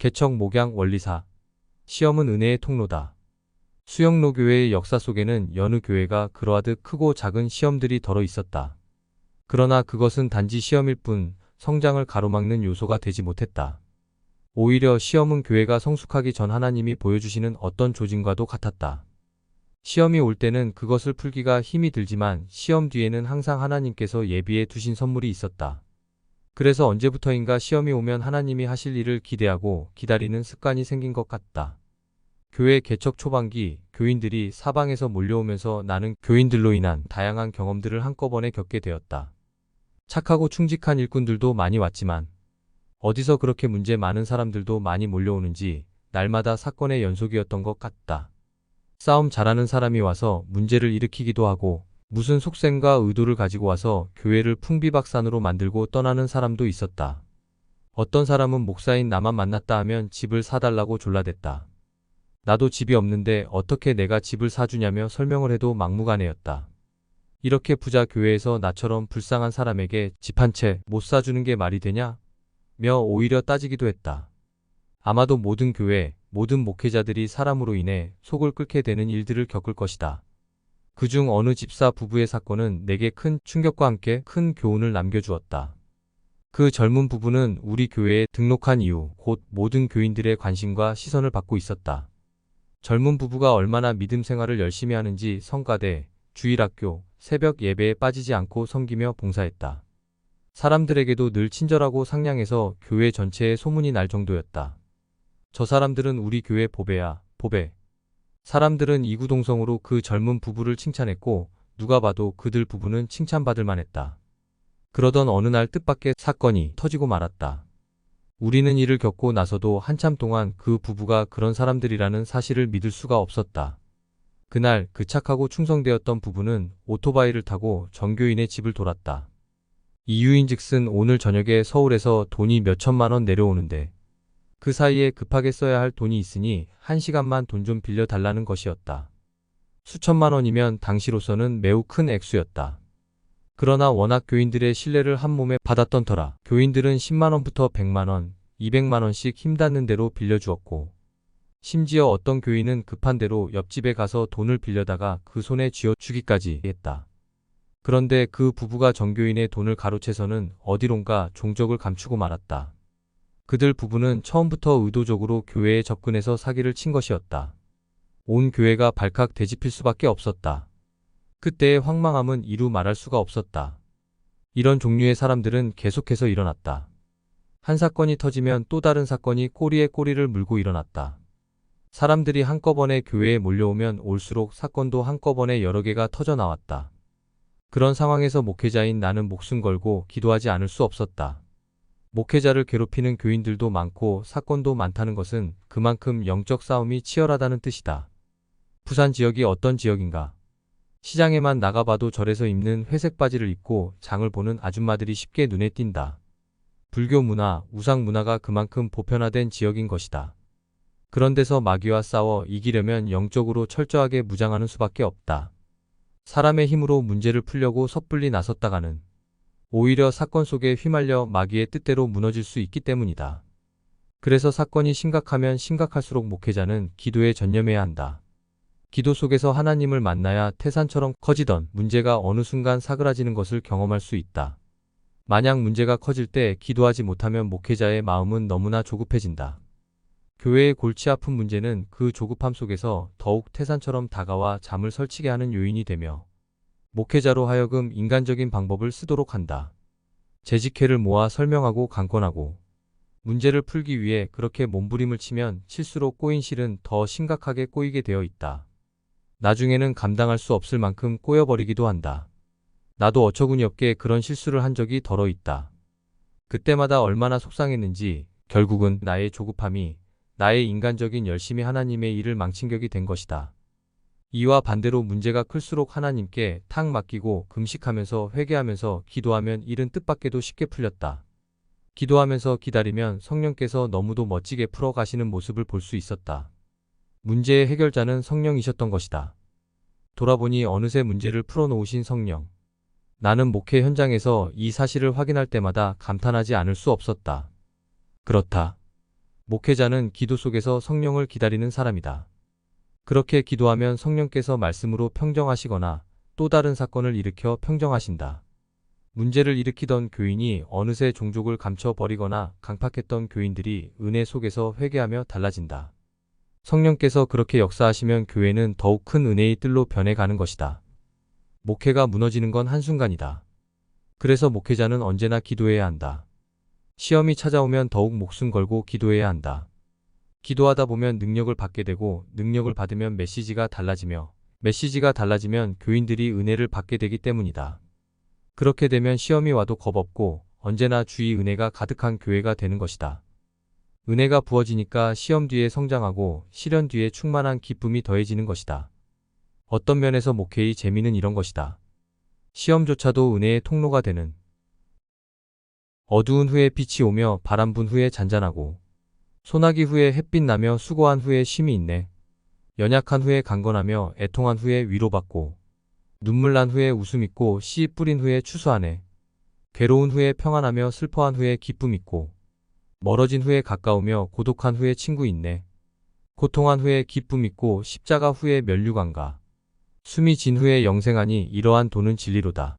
개척 목양 원리사. 시험은 은혜의 통로다. 수영로 교회의 역사 속에는 여느 교회가 그러하듯 크고 작은 시험들이 덜어 있었다. 그러나 그것은 단지 시험일 뿐 성장을 가로막는 요소가 되지 못했다. 오히려 시험은 교회가 성숙하기 전 하나님이 보여주시는 어떤 조짐과도 같았다. 시험이 올 때는 그것을 풀기가 힘이 들지만 시험 뒤에는 항상 하나님께서 예비해 두신 선물이 있었다. 그래서 언제부터인가 시험이 오면 하나님이 하실 일을 기대하고 기다리는 습관이 생긴 것 같다. 교회 개척 초반기 교인들이 사방에서 몰려오면서 나는 교인들로 인한 다양한 경험들을 한꺼번에 겪게 되었다. 착하고 충직한 일꾼들도 많이 왔지만 어디서 그렇게 문제 많은 사람들도 많이 몰려오는지 날마다 사건의 연속이었던 것 같다. 싸움 잘하는 사람이 와서 문제를 일으키기도 하고 무슨 속셈과 의도를 가지고 와서 교회를 풍비박산으로 만들고 떠나는 사람도 있었다. 어떤 사람은 목사인 나만 만났다 하면 집을 사달라고 졸라댔다. 나도 집이 없는데 어떻게 내가 집을 사주냐며 설명을 해도 막무가내였다. 이렇게 부자 교회에서 나처럼 불쌍한 사람에게 집 한 채 못 사주는 게 말이 되냐? 며 오히려 따지기도 했다. 아마도 모든 교회, 모든 목회자들이 사람으로 인해 속을 끓게 되는 일들을 겪을 것이다. 그중 어느 집사 부부의 사건은 내게 큰 충격과 함께 큰 교훈을 남겨주었다. 그 젊은 부부는 우리 교회에 등록한 이후 곧 모든 교인들의 관심과 시선을 받고 있었다. 젊은 부부가 얼마나 믿음 생활을 열심히 하는지 성가대, 주일학교, 새벽 예배에 빠지지 않고 섬기며 봉사했다. 사람들에게도 늘 친절하고 상냥해서 교회 전체에 소문이 날 정도였다. 저 사람들은 우리 교회 보배야, 보배. 사람들은 이구동성으로 그 젊은 부부를 칭찬했고 누가 봐도 그들 부부는 칭찬받을 만했다. 그러던 어느 날 뜻밖의 사건이 터지고 말았다. 우리는 이를 겪고 나서도 한참 동안 그 부부가 그런 사람들이라는 사실을 믿을 수가 없었다. 그날 그 착하고 충성되었던 부부는 오토바이를 타고 정교인의 집을 돌았다. 이유인즉슨 오늘 저녁에 서울에서 돈이 몇천만 원 내려오는데 그 사이에 급하게 써야 할 돈이 있으니 1시간만 돈 좀 빌려달라는 것이었다. 수천만 원이면 당시로서는 매우 큰 액수였다. 그러나 워낙 교인들의 신뢰를 한 몸에 받았던 터라 교인들은 10만 원부터 100만 원, 200만 원씩 힘닿는 대로 빌려주었고 심지어 어떤 교인은 급한 대로 옆집에 가서 돈을 빌려다가 그 손에 쥐어주기까지 했다. 그런데 그 부부가 정교인의 돈을 가로채서는 어디론가 종적을 감추고 말았다. 그들 부부는 처음부터 의도적으로 교회에 접근해서 사기를 친 것이었다. 온 교회가 발칵 뒤집힐 수밖에 없었다. 그때의 황망함은 이루 말할 수가 없었다. 이런 종류의 사람들은 계속해서 일어났다. 한 사건이 터지면 또 다른 사건이 꼬리에 꼬리를 물고 일어났다. 사람들이 한꺼번에 교회에 몰려오면 올수록 사건도 한꺼번에 여러 개가 터져 나왔다. 그런 상황에서 목회자인 나는 목숨 걸고 기도하지 않을 수 없었다. 목회자를 괴롭히는 교인들도 많고 사건도 많다는 것은 그만큼 영적 싸움이 치열하다는 뜻이다. 부산 지역이 어떤 지역인가? 시장에만 나가봐도 절에서 입는 회색 바지를 입고 장을 보는 아줌마들이 쉽게 눈에 띈다. 불교 문화, 우상 문화가 그만큼 보편화된 지역인 것이다. 그런 데서 마귀와 싸워 이기려면 영적으로 철저하게 무장하는 수밖에 없다. 사람의 힘으로 문제를 풀려고 섣불리 나섰다가는 오히려 사건 속에 휘말려 마귀의 뜻대로 무너질 수 있기 때문이다. 그래서 사건이 심각하면 심각할수록 목회자는 기도에 전념해야 한다. 기도 속에서 하나님을 만나야 태산처럼 커지던 문제가 어느 순간 사그라지는 것을 경험할 수 있다. 만약 문제가 커질 때 기도하지 못하면 목회자의 마음은 너무나 조급해진다. 교회의 골치 아픈 문제는 그 조급함 속에서 더욱 태산처럼 다가와 잠을 설치게 하는 요인이 되며 목회자로 하여금 인간적인 방법을 쓰도록 한다. 재직회를 모아 설명하고 강권하고 문제를 풀기 위해 그렇게 몸부림을 치면 칠수록 꼬인 실은 더 심각하게 꼬이게 되어 있다. 나중에는 감당할 수 없을 만큼 꼬여버리기도 한다. 나도 어처구니 없게 그런 실수를 한 적이 덜어 있다. 그때마다 얼마나 속상했는지 결국은 나의 조급함이 나의 인간적인 열심이 하나님의 일을 망친 격이 된 것이다. 이와 반대로 문제가 클수록 하나님께 탁 맡기고 금식하면서 회개하면서 기도하면 일은 뜻밖에도 쉽게 풀렸다. 기도하면서 기다리면 성령께서 너무도 멋지게 풀어가시는 모습을 볼 수 있었다. 문제의 해결자는 성령이셨던 것이다. 돌아보니 어느새 문제를 풀어놓으신 성령. 나는 목회 현장에서 이 사실을 확인할 때마다 감탄하지 않을 수 없었다. 그렇다. 목회자는 기도 속에서 성령을 기다리는 사람이다. 그렇게 기도하면 성령께서 말씀으로 평정하시거나 또 다른 사건을 일으켜 평정하신다. 문제를 일으키던 교인이 어느새 종족을 감춰버리거나 강팍했던 교인들이 은혜 속에서 회개하며 달라진다. 성령께서 그렇게 역사하시면 교회는 더욱 큰 은혜의 뜰로 변해가는 것이다. 목회가 무너지는 건 한순간이다. 그래서 목회자는 언제나 기도해야 한다. 시험이 찾아오면 더욱 목숨 걸고 기도해야 한다. 기도하다 보면 능력을 받게 되고 능력을 받으면 메시지가 달라지며 메시지가 달라지면 교인들이 은혜를 받게 되기 때문이다. 그렇게 되면 시험이 와도 겁없고 언제나 주의 은혜가 가득한 교회가 되는 것이다. 은혜가 부어지니까 시험 뒤에 성장하고 시련 뒤에 충만한 기쁨이 더해지는 것이다. 어떤 면에서 목회의 재미는 이런 것이다. 시험조차도 은혜의 통로가 되는. 어두운 후에 빛이 오며 바람 분 후에 잔잔하고 소나기 후에 햇빛 나며 수고한 후에 쉼이 있네. 연약한 후에 강건하며 애통한 후에 위로받고 눈물 난 후에 웃음 있고 씨 뿌린 후에 추수하네. 괴로운 후에 평안하며 슬퍼한 후에 기쁨 있고 멀어진 후에 가까우며 고독한 후에 친구 있네. 고통한 후에 기쁨 있고 십자가 후에 면류관가 숨이 진 후에 영생하니 이러한 도는 진리로다.